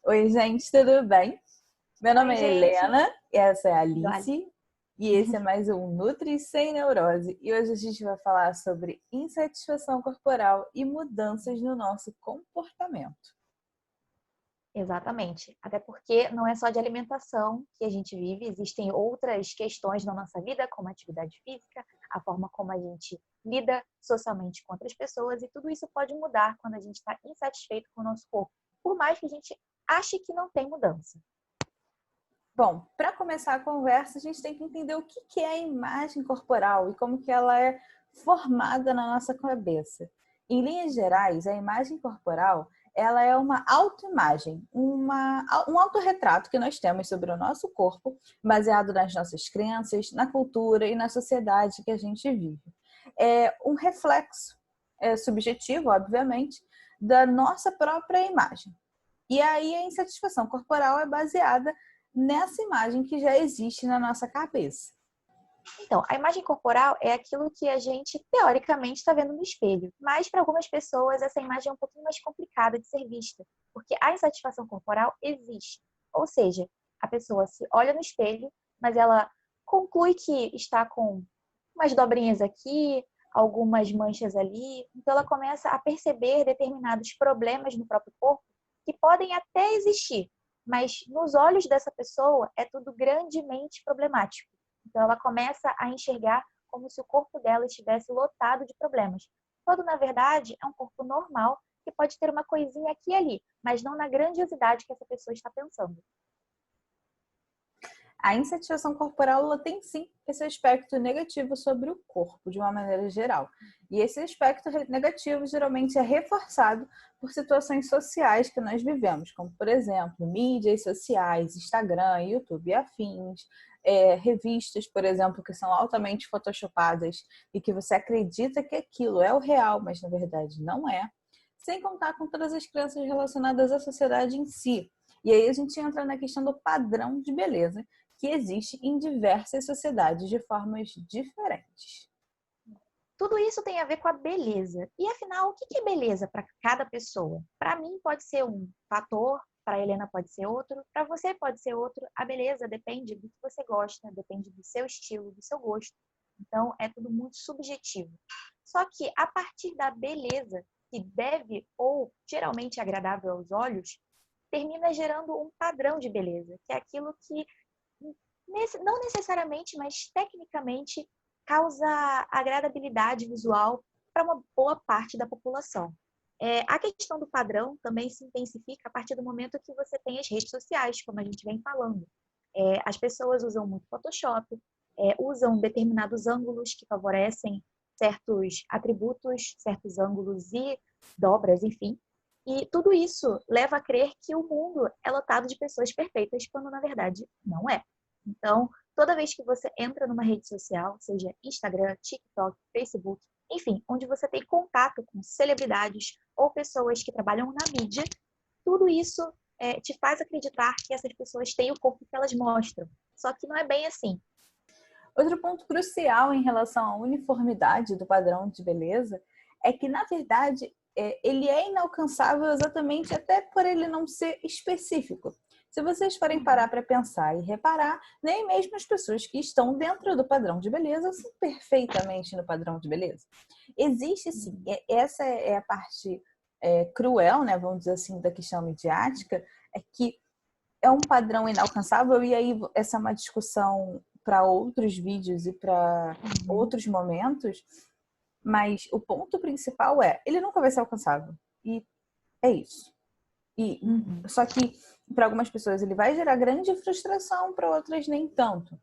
Oi, gente, tudo bem? Meu nome Oi, é gente. Helena, essa é a Vale. Alice, e esse é mais um Nutri Sem Neurose. E hoje a gente vai falar sobre insatisfação corporal e mudanças no nosso comportamento. Exatamente. Até porque não é só de alimentação que a gente vive, existem outras questões na nossa vida, como a atividade física, a forma como a gente lida socialmente com outras pessoas, e tudo isso pode mudar quando a gente está insatisfeito com o nosso corpo, por mais que a gente ache que não tem mudança. Bom, para começar a conversa, a gente tem que entender o que é a imagem corporal e como que ela é formada na nossa cabeça. Em linhas gerais, a imagem corporal ela é uma autoimagem, um autorretrato que nós temos sobre o nosso corpo, baseado nas nossas crenças, na cultura e na sociedade que a gente vive. É um reflexo subjetivo, obviamente, da nossa própria imagem. E aí a insatisfação corporal é baseada nessa imagem que já existe na nossa cabeça. Então, a imagem corporal é aquilo que a gente, teoricamente, está vendo no espelho. Mas, para algumas pessoas, essa imagem é um pouquinho mais complicada de ser vista. Porque a insatisfação corporal existe. Ou seja, a pessoa se olha no espelho, mas ela conclui que está com umas dobrinhas aqui, algumas manchas ali. Então, ela começa a perceber determinados problemas no próprio corpo que podem até existir. Mas, nos olhos dessa pessoa, é tudo grandemente problemático. Então, ela começa a enxergar como se o corpo dela estivesse lotado de problemas. Quando, na verdade, é um corpo normal que pode ter uma coisinha aqui e ali, mas não na grandiosidade que essa pessoa está pensando. A insatisfação corporal ela tem sim esse aspecto negativo sobre o corpo, de uma maneira geral. E esse aspecto negativo geralmente é reforçado por situações sociais que nós vivemos, como, por exemplo, mídias sociais, Instagram, YouTube e afins, revistas, por exemplo, que são altamente photoshopadas e que você acredita que aquilo é o real, mas na verdade não é. Sem contar com todas as crenças relacionadas à sociedade em si. E aí a gente entra na questão do padrão de beleza, que existe em diversas sociedades de formas diferentes. Tudo isso tem a ver com a beleza. E afinal, o que é beleza para cada pessoa? Para mim pode ser um fator, para a Helena pode ser outro, para você pode ser outro. A beleza depende do que você gosta, depende do seu estilo, do seu gosto. Então é tudo muito subjetivo. Só que a partir da beleza, que deve ou geralmente é agradável aos olhos, termina gerando um padrão de beleza, que é aquilo que não necessariamente, mas tecnicamente causa agradabilidade visual para uma boa parte da população. A questão do padrão também se intensifica a partir do momento que você tem as redes sociais, como a gente vem falando. As pessoas usam muito Photoshop, usam determinados ângulos que favorecem certos atributos, certos ângulos e dobras, enfim. E tudo isso leva a crer que o mundo é lotado de pessoas perfeitas, quando na verdade não é. Então, toda vez que você entra numa rede social, seja Instagram, TikTok, Facebook, enfim, onde você tem contato com celebridades ou pessoas que trabalham na mídia, tudo isso te faz acreditar que essas pessoas têm o corpo que elas mostram. Só que não é bem assim. Outro ponto crucial em relação à uniformidade do padrão de beleza é que, na verdade, ele é inalcançável exatamente até por ele não ser específico. Se vocês forem parar para pensar e reparar, nem mesmo as pessoas que estão dentro do padrão de beleza são perfeitamente no padrão de beleza. Existe sim, essa é a parte cruel, né, vamos dizer assim, da questão midiática, é que é um padrão inalcançável e aí essa é uma discussão para outros vídeos e para outros momentos, mas o ponto principal ele nunca vai ser alcançável. E é isso. E só que para algumas pessoas ele vai gerar grande frustração, para outras nem tanto.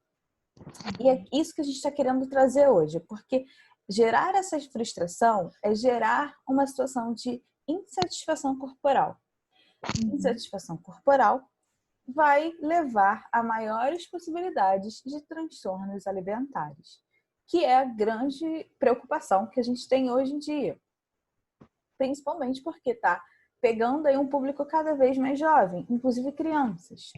E é isso que a gente está querendo trazer hoje, porque gerar essa frustração é gerar uma situação de insatisfação corporal. Insatisfação corporal vai levar a maiores possibilidades de transtornos alimentares, que é a grande preocupação que a gente tem hoje em dia. Principalmente porque está pegando aí um público cada vez mais jovem, inclusive crianças.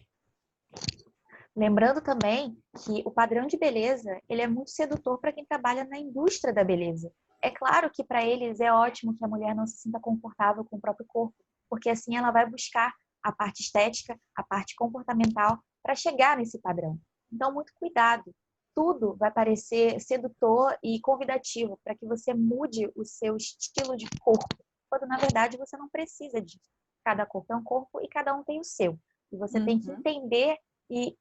Lembrando também que o padrão de beleza, ele é muito sedutor para quem trabalha na indústria da beleza. É claro que para eles é ótimo que a mulher não se sinta confortável com o próprio corpo, porque assim ela vai buscar a parte estética, a parte comportamental, para chegar nesse padrão. Então, muito cuidado. Tudo vai parecer sedutor e convidativo para que você mude o seu estilo de corpo, quando na verdade você não precisa disso. Cada corpo é um corpo e cada um tem o seu. E você tem que entender e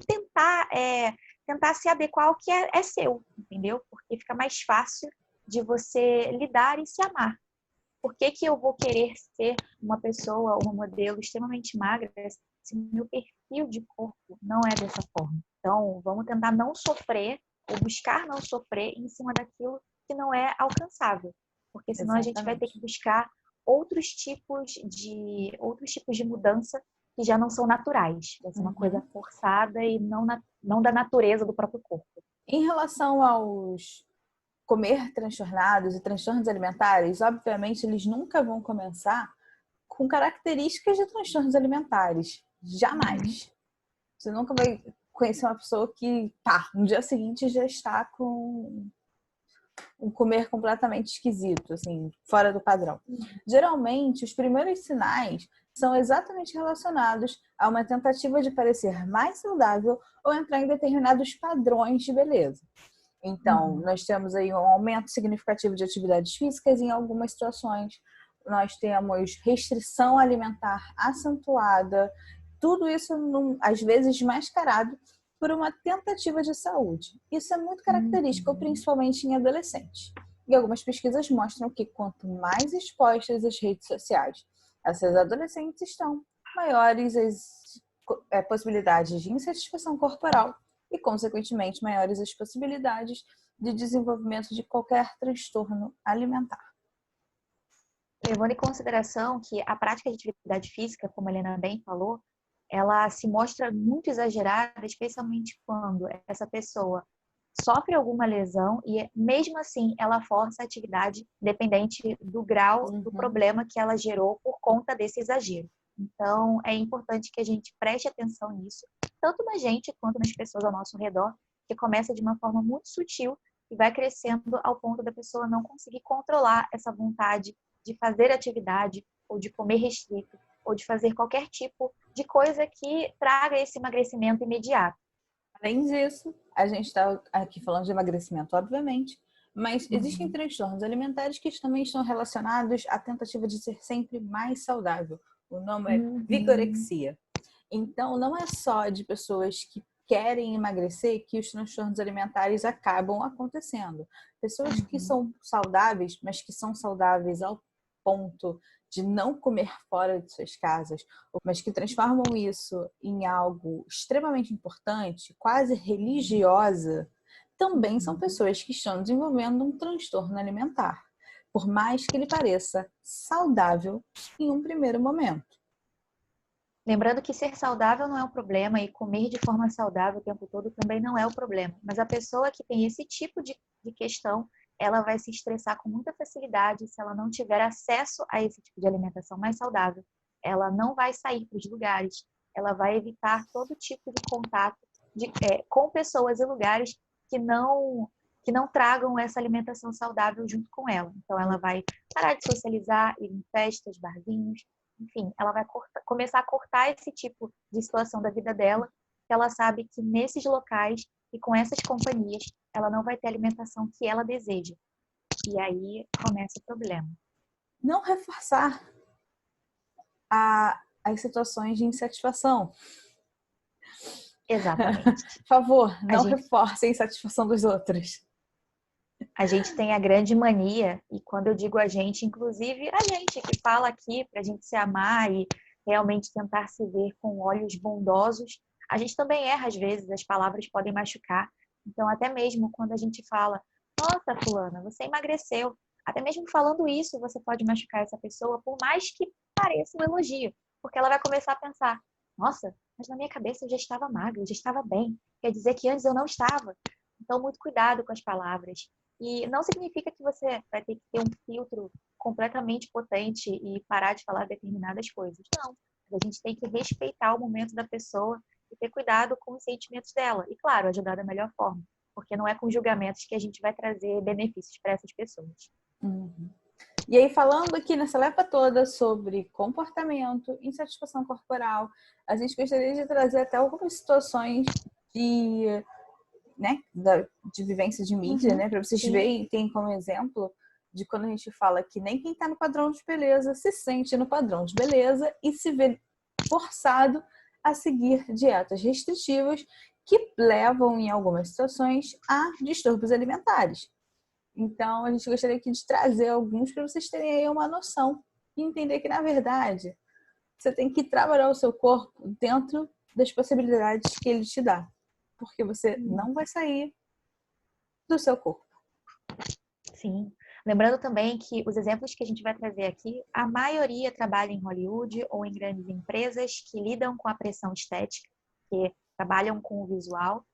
tentar se adequar ao que é seu, entendeu? Porque fica mais fácil de você lidar e se amar. Por que que eu vou querer ser uma pessoa, uma modelo extremamente magra se meu perfil de corpo não é dessa forma? Então, vamos tentar não sofrer ou buscar não sofrer em cima daquilo que não é alcançável. Porque senão a gente vai ter que buscar outros tipos de mudança que já não são naturais. Vai ser uma coisa forçada e não da natureza do próprio corpo. Em relação aos comer transtornados e transtornos alimentares, obviamente eles nunca vão começar com características de transtornos alimentares. Jamais. Você nunca vai conhecer uma pessoa que, no dia seguinte já está com um comer completamente esquisito, assim, fora do padrão. Geralmente, os primeiros sinais são exatamente relacionados a uma tentativa de parecer mais saudável ou entrar em determinados padrões de beleza. Então, nós temos aí um aumento significativo de atividades físicas em algumas situações, nós temos restrição alimentar acentuada, tudo isso, às vezes, mascarado por uma tentativa de saúde. Isso é muito característico, principalmente em adolescentes. E algumas pesquisas mostram que quanto mais expostas às redes sociais essas adolescentes estão, maiores as possibilidades de insatisfação corporal e, consequentemente, maiores as possibilidades de desenvolvimento de qualquer transtorno alimentar. Levando em consideração que a prática de atividade física, como a Helena bem falou, ela se mostra muito exagerada, especialmente quando essa pessoa sofre alguma lesão e, mesmo assim, ela força a atividade dependente do grau do problema que ela gerou por conta desse exagero. Então, é importante que a gente preste atenção nisso, tanto na gente quanto nas pessoas ao nosso redor, que começa de uma forma muito sutil e vai crescendo ao ponto da pessoa não conseguir controlar essa vontade de fazer atividade ou de comer restrito ou de fazer qualquer tipo de coisa que traga esse emagrecimento imediato. Além disso, a gente está aqui falando de emagrecimento, obviamente, mas existem transtornos alimentares que também estão relacionados à tentativa de ser sempre mais saudável. O nome é vigorexia. Então, não é só de pessoas que querem emagrecer que os transtornos alimentares acabam acontecendo. Pessoas que são saudáveis, mas que são saudáveis ao ponto de não comer fora de suas casas, mas que transformam isso em algo extremamente importante, quase religiosa, também são pessoas que estão desenvolvendo um transtorno alimentar, por mais que ele pareça saudável em um primeiro momento. Lembrando que ser saudável não é um problema e comer de forma saudável o tempo todo também não é o problema. Mas a pessoa que tem esse tipo de questão, ela vai se estressar com muita facilidade se ela não tiver acesso a esse tipo de alimentação mais saudável. Ela não vai sair para os lugares, ela vai evitar todo tipo de contato com pessoas e lugares que não tragam essa alimentação saudável junto com ela. Então, ela vai parar de socializar, ir em festas, barzinhos, enfim, ela vai começar a cortar esse tipo de situação da vida dela, que ela sabe que nesses locais e com essas companhias, ela não vai ter a alimentação que ela deseja. E aí começa o problema. Não reforçar as situações de insatisfação. Exatamente. Por favor, não reforce a insatisfação dos outros. A gente tem a grande mania, e quando eu digo a gente, inclusive a gente que fala aqui para a gente se amar e realmente tentar se ver com olhos bondosos, a gente também erra às vezes, as palavras podem machucar. Então, até mesmo quando a gente fala, nossa, fulana, você emagreceu, até mesmo falando isso, você pode machucar essa pessoa, por mais que pareça um elogio, porque ela vai começar a pensar, nossa, mas na minha cabeça eu já estava magra, eu já estava bem, quer dizer que antes eu não estava. Então, muito cuidado com as palavras. E não significa que você vai ter que ter um filtro completamente potente e parar de falar determinadas coisas. Não. A gente tem que respeitar o momento da pessoa e ter cuidado com os sentimentos dela. E, claro, ajudar da melhor forma. Porque não é com julgamentos que a gente vai trazer benefícios para essas pessoas. E aí, falando aqui nessa leva toda sobre comportamento, insatisfação corporal, a gente gostaria de trazer até algumas situações de, né, de vivência de mídia, né, para vocês Sim. verem, tem como exemplo de quando a gente fala que nem quem está no padrão de beleza se sente no padrão de beleza e se vê forçado a seguir dietas restritivas que levam, em algumas situações, a distúrbios alimentares. Então, a gente gostaria aqui de trazer alguns para vocês terem aí uma noção e entender que, na verdade, você tem que trabalhar o seu corpo dentro das possibilidades que ele te dá. Porque você não vai sair do seu corpo. Sim. Lembrando também que os exemplos que a gente vai trazer aqui, a maioria trabalha em Hollywood ou em grandes empresas que lidam com a pressão estética, que trabalham com o visual.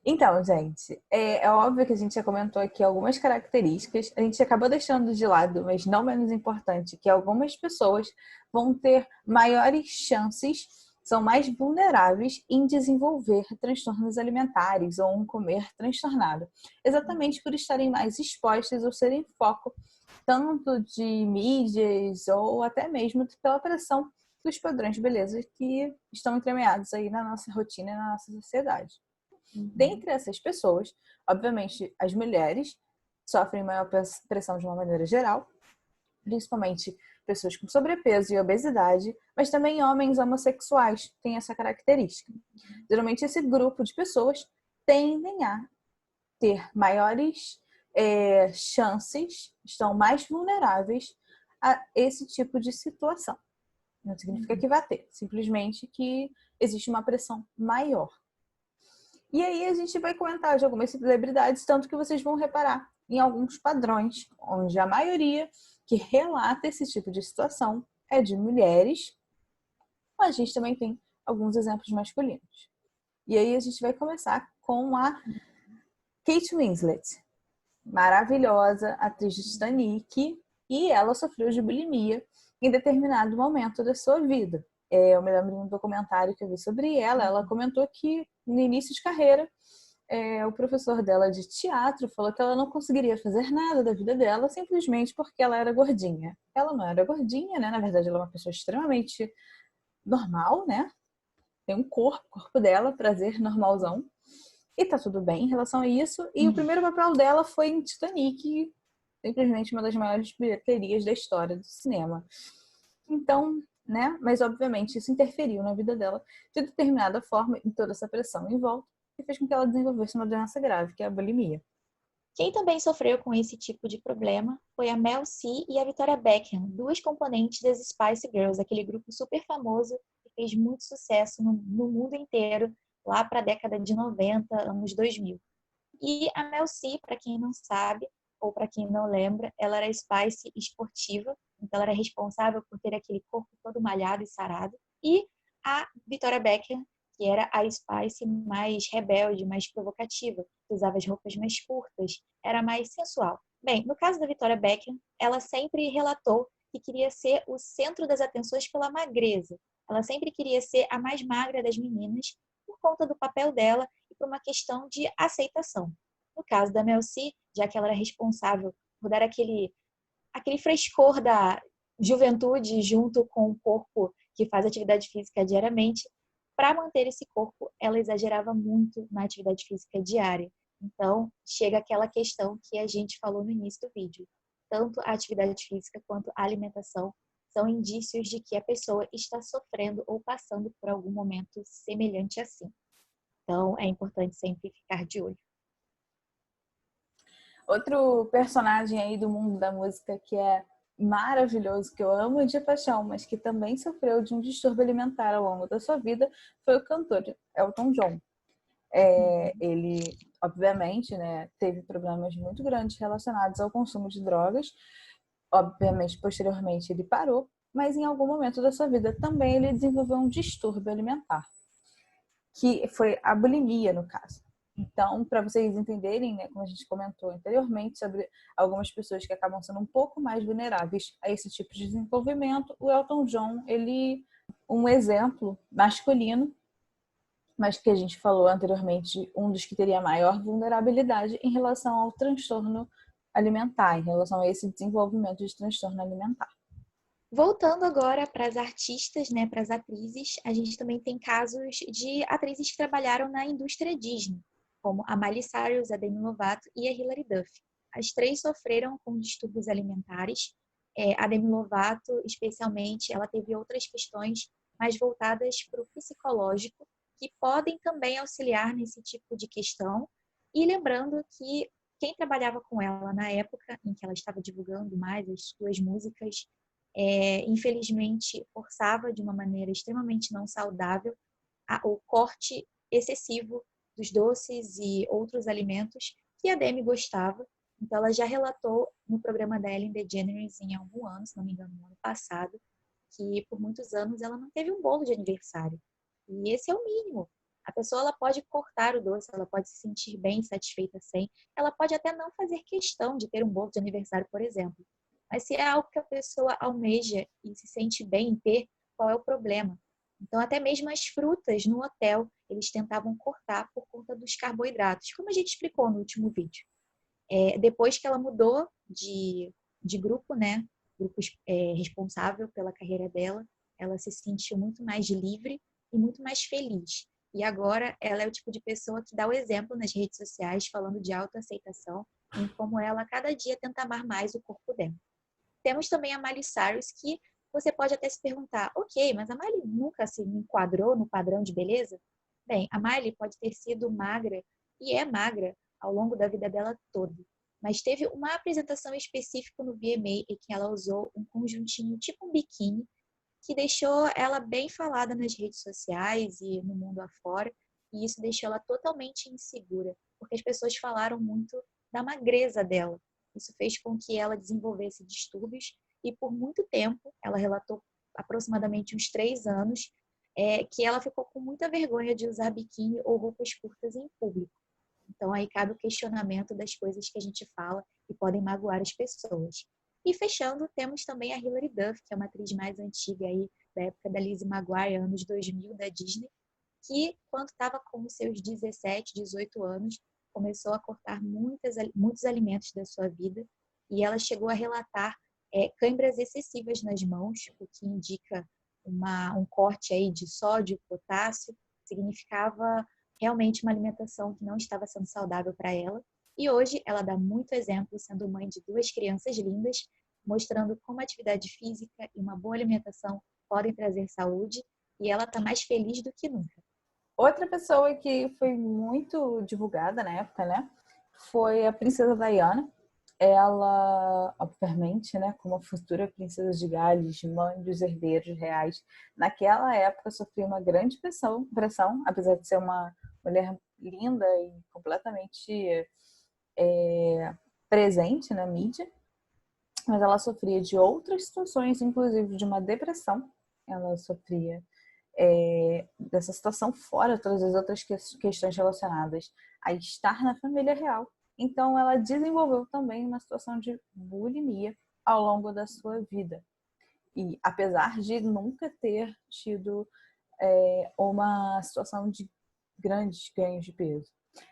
Então, gente, é óbvio que a gente já comentou aqui algumas características, a gente acabou deixando de lado, mas não menos importante, que algumas pessoas vão ter maiores chances, são mais vulneráveis em desenvolver transtornos alimentares ou um comer transtornado, exatamente por estarem mais expostas ou serem foco tanto de mídias ou até mesmo pela pressão dos padrões de beleza que estão entremeados aí na nossa rotina e na nossa sociedade. Dentre essas pessoas, obviamente, as mulheres sofrem maior pressão de uma maneira geral, principalmente pessoas com sobrepeso e obesidade, mas também homens homossexuais têm essa característica. Geralmente, esse grupo de pessoas tendem a ter maiores chances, estão mais vulneráveis a esse tipo de situação. Não significa que vai ter, simplesmente que existe uma pressão maior. E aí a gente vai comentar de algumas celebridades, tanto que vocês vão reparar em alguns padrões, onde a maioria que relata esse tipo de situação é de mulheres, mas a gente também tem alguns exemplos masculinos. E aí a gente vai começar com a Kate Winslet, maravilhosa atriz de Titanic, e ela sofreu de bulimia em determinado momento da sua vida. Eu me lembro de um documentário que eu vi sobre ela, ela comentou que no início de carreira, o professor dela de teatro falou que ela não conseguiria fazer nada da vida dela simplesmente porque ela era gordinha. Ela não era gordinha, né? Na verdade, ela é uma pessoa extremamente normal, né? Tem um corpo, o corpo dela, prazer normalzão. E tá tudo bem em relação a isso. E o primeiro papel dela foi em Titanic, simplesmente uma das maiores bilheterias da história do cinema. Então, né? Mas obviamente isso interferiu na vida dela de determinada forma, em toda essa pressão em volta, e fez com que ela desenvolvesse uma doença grave, que é a bulimia. Quem também sofreu com esse tipo de problema foi a Mel C e a Victoria Beckham, duas componentes das Spice Girls, aquele grupo super famoso que fez muito sucesso no mundo inteiro, lá para a década de 90, anos 2000. E a Mel C, para quem não sabe, ou para quem não lembra, ela era Spice esportiva, então ela era responsável por ter aquele corpo todo malhado e sarado. E a Victoria Beckham, que era a Spice mais rebelde, mais provocativa, que usava as roupas mais curtas, era mais sensual. Bem, no caso da Victoria Beckham, ela sempre relatou que queria ser o centro das atenções pela magreza. Ela sempre queria ser a mais magra das meninas por conta do papel dela e por uma questão de aceitação. No caso da Mel C, já que ela era responsável por dar aquele frescor da juventude junto com o corpo que faz atividade física diariamente, para manter esse corpo, ela exagerava muito na atividade física diária. Então, chega aquela questão que a gente falou no início do vídeo. Tanto a atividade física quanto a alimentação são indícios de que a pessoa está sofrendo ou passando por algum momento semelhante assim. Então, é importante sempre ficar de olho. Outro personagem aí do mundo da música que é maravilhoso, que eu amo de paixão, mas que também sofreu de um distúrbio alimentar ao longo da sua vida, foi o cantor Elton John. Ele, obviamente, né, teve problemas muito grandes relacionados ao consumo de drogas. Obviamente, posteriormente, ele parou, mas em algum momento da sua vida também ele desenvolveu um distúrbio alimentar, que foi a bulimia, no caso. Então, para vocês entenderem, né, como a gente comentou anteriormente, sobre algumas pessoas que acabam sendo um pouco mais vulneráveis a esse tipo de desenvolvimento, o Elton John, ele um exemplo masculino, mas que a gente falou anteriormente, um dos que teria maior vulnerabilidade em relação ao transtorno alimentar, em relação a esse desenvolvimento de transtorno alimentar. Voltando agora para as artistas, né, para as atrizes, a gente também tem casos de atrizes que trabalharam na indústria Disney, como a Miley Cyrus, a Demi Lovato e a Hilary Duff. As três sofreram com distúrbios alimentares. A Demi Lovato, especialmente, ela teve outras questões mais voltadas para o psicológico, que podem também auxiliar nesse tipo de questão. E lembrando que quem trabalhava com ela na época em que ela estava divulgando mais as suas músicas, infelizmente, forçava de uma maneira extremamente não saudável o corte excessivo dos doces e outros alimentos que a Demi gostava. Então, ela já relatou no programa da Ellen DeGeneres em algum ano, se não me engano, no ano passado, que por muitos anos ela não teve um bolo de aniversário. E esse é o mínimo. A pessoa ela pode cortar o doce, ela pode se sentir bem, satisfeita sem. Ela pode até não fazer questão de ter um bolo de aniversário, por exemplo. Mas se é algo que a pessoa almeja e se sente bem em ter, qual é o problema? Então, até mesmo as frutas no hotel, eles tentavam cortar por conta dos carboidratos, como a gente explicou no último vídeo. Depois que ela mudou de grupo, né, grupo responsável pela carreira dela, ela se sentiu muito mais livre e muito mais feliz. E agora ela é o tipo de pessoa que dá o exemplo nas redes sociais, falando de autoaceitação, em como ela cada dia tenta amar mais o corpo dela. Temos também a Miley Cyrus, que você pode até se perguntar, ok, mas a Miley nunca se enquadrou no padrão de beleza? Bem, a Miley pode ter sido magra, e é magra, ao longo da vida dela toda. Mas teve uma apresentação específica no VMA em que ela usou um conjuntinho tipo um biquíni, que deixou ela bem falada nas redes sociais e no mundo afora, e isso deixou ela totalmente insegura, porque as pessoas falaram muito da magreza dela. Isso fez com que ela desenvolvesse distúrbios e por muito tempo, ela relatou aproximadamente uns 3 anos, que ela ficou com muita vergonha de usar biquíni ou roupas curtas em público. Então aí cabe o questionamento das coisas que a gente fala e podem magoar as pessoas. E fechando, temos também a Hilary Duff, que é uma atriz mais antiga aí, da época da Lizzie McGuire, anos 2000, da Disney, que quando estava com os seus 17, 18 anos, começou a cortar muitos alimentos da sua vida e ela chegou a relatar câimbras excessivas nas mãos, o que indica um corte aí de sódio, potássio, significava realmente uma alimentação que não estava sendo saudável para ela. E hoje ela dá muito exemplo, sendo mãe de 2 crianças lindas, mostrando como a atividade física e uma boa alimentação podem trazer saúde, e ela está mais feliz do que nunca. Outra pessoa que foi muito divulgada na época, né, foi a princesa Diana. Ela, obviamente, né, como a futura princesa de Gales, mãe dos herdeiros reais, naquela época sofreu uma grande pressão, apesar de ser uma mulher linda e completamente presente na mídia, mas ela sofria de outras situações, inclusive de uma depressão. Ela sofria dessa situação fora todas as outras questões relacionadas a estar na família real. Então, ela desenvolveu também uma situação de bulimia ao longo da sua vida. E apesar de nunca ter tido uma situação de grandes ganhos de peso.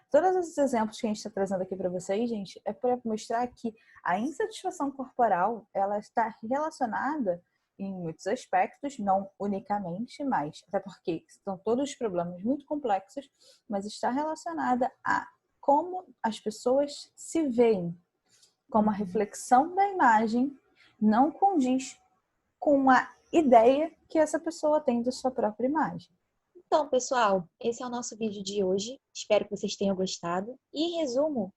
Todos esses exemplos que a gente está trazendo aqui para vocês, gente, é para mostrar que a insatisfação corporal ela está relacionada em muitos aspectos, não unicamente, mas até porque são todos problemas muito complexos, mas está relacionada a como as pessoas se veem, como a reflexão da imagem não condiz com a ideia que essa pessoa tem da sua própria imagem. Então, pessoal, esse é o nosso vídeo de hoje. Espero que vocês tenham gostado. E, em resumo,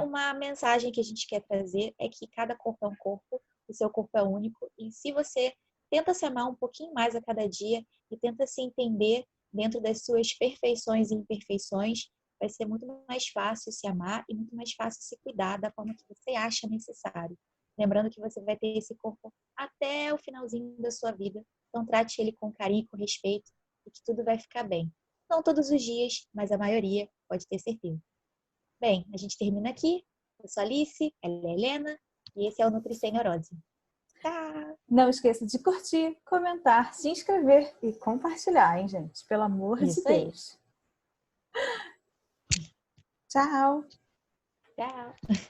uma mensagem que a gente quer trazer é que cada corpo é um corpo, o seu corpo é único. E se você tenta se amar um pouquinho mais a cada dia e tenta se entender dentro das suas perfeições e imperfeições, vai ser muito mais fácil se amar e muito mais fácil se cuidar da forma que você acha necessário. Lembrando que você vai ter esse corpo até o finalzinho da sua vida. Então, trate ele com carinho e com respeito e que tudo vai ficar bem. Não todos os dias, mas a maioria, pode ter certeza. Bem, a gente termina aqui. Eu sou a Alice, ela é a Helena e esse é o Nutri Sem Neurose. Tchau! Não esqueça de curtir, comentar, se inscrever e compartilhar, hein, gente? Pelo amor de Deus. Tchau! Tchau!